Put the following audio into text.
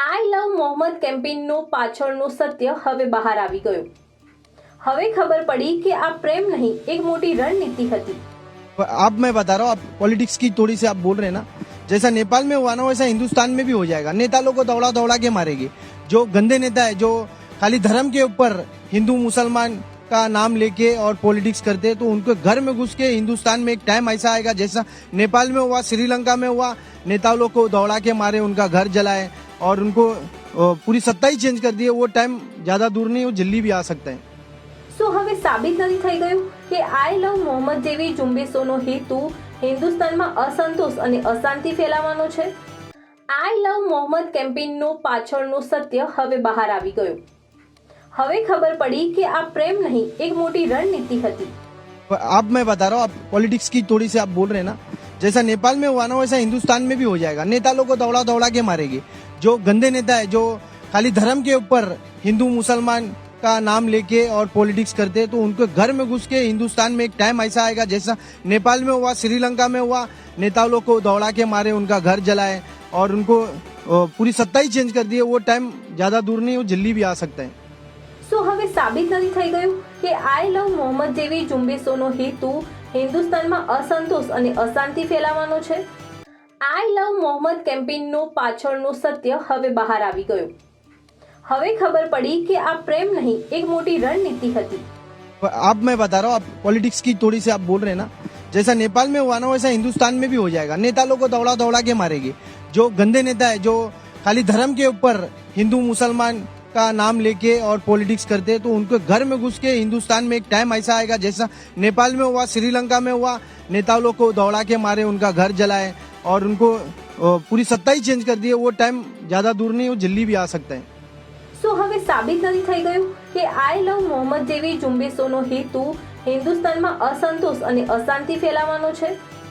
આઈ લવ મોહમ્મદ કેમ્પેઇનનું પાછળનું સત્ય હવે બહાર આવી ગયું। હવે ખબર પડી કે આ પ્રેમ નહીં એક મોટી રણनीति હતી। अब मैं बता रहा हूँ, आप पॉलिटिक्स की थोड़ी सी आप बोल रहे हैं ना, जैसा नेपाल में हुआ ना वैसा हिंदुस्तान में भी हो जाएगा। नेता लोग को दौड़ा दौड़ा के मारेंगे। जो गंदे नेता है जो खाली धर्म के ऊपर हिंदू मुसलमान का नाम लेके और पॉलिटिक्स करते हैं, तो उनको घर में घुस के हिंदुस्तान में एक टाइम ऐसा आएगा जैसा नेपाल में हुआ, श्रीलंका में हुआ, नेताओं लोग को दौड़ा के मारे, उनका घर जलाए और उनको पूरी सत्ता ही चेंज कर दी। वो टाइम ज्यादा दूर नहीं, वो जल्दी भी आ सकता है। શું હવે સાબિત નથી થઈ ગયું કે આઈ લવ મોહમ્મદ જેવી ઝુંબેશોનો હેતુ હિન્દુસ્તાનમાં અસંતોષ અને અશાંતિ ફેલાવવાનો છે? આઈ લવ મોહમ્મદ કેમ્પેઇનનું પાછળનું સત્ય હવે બહાર આવી ગયું। હવે ખબર પડી કે આ પ્રેમ નહીં એક મોટી રણनीति હતી। अब मैं बता रहा हूँ, आप पॉलिटिक्स की थोड़ी सी आप बोल रहे हैं ना, जैसा नेपाल में हुआ ना वैसा हिंदुस्तान में भी हो जाएगा। नेता लोग को दौड़ा दौड़ा के मारेंगे। जो गंदे नेता है जो खाली धर्म के ऊपर हिंदू मुसलमान का नाम लेके और पॉलिटिक्स करते हैं, तो उनको घर में घुस के हिंदुस्तान में एक टाइम ऐसा आएगा जैसा नेपाल में हुआ, श्रीलंका में हुआ, नेताओं लोग को दौड़ा के मारे, उनका घर जलाए और उनको पूरी सत्ता ही चेंज कर दी। वो टाइम ज्यादा दूर नहीं, वो जल्दी भी आ सकता है। શું હવે સાબિત નથી થઈ ગયું કે આઈ લવ મોહમ્મદ જેવી ઝુંબેશોનો હેતુ હિન્દુસ્તાનમાં અસંતોષ અને અશાંતિ ફેલાવવાનો છે? આઈ લવ મોહમ્મદ કેમ્પેઇનનું પાછળનું સત્ય હવે બહાર આવી ગયું। હવે ખબર પડી કે આ પ્રેમ નહીં એક મોટી રણनीति હતી। अब मैं बता रहा हूँ, आप पॉलिटिक्स की थोड़ी सी आप बोल रहे हैं ना, जैसा नेपाल में हुआ ना वैसा हिंदुस्तान में भी हो जाएगा। नेता लोग को दौड़ा दौड़ा के मारेंगे। जो गंदे नेता है जो खाली धर्म के ऊपर हिंदू मुसलमान का नाम लेके और पॉलिटिक्स करते हैं, तो उनको घर में घुस के हिंदुस्तान में एक टाइम ऐसा आएगा जैसा नेपाल में हुआ, श्रीलंका में हुआ, नेताओं लोग को दौड़ा के मारे, उनका घर जलाए और उनको पूरी सत्ता ही चेंज कर दी। वो टाइम ज्यादा दूर नहीं, वो जल्दी भी आ सकता है। શું હવે સાબિત નથી થઈ ગયું કે આઈ લવ મોહમ્મદ જેવી ઝુંબેશોનો હેતુ હિન્દુસ્તાનમાં અસંતોષ અને અશાંતિ ફેલાવવાનો છે?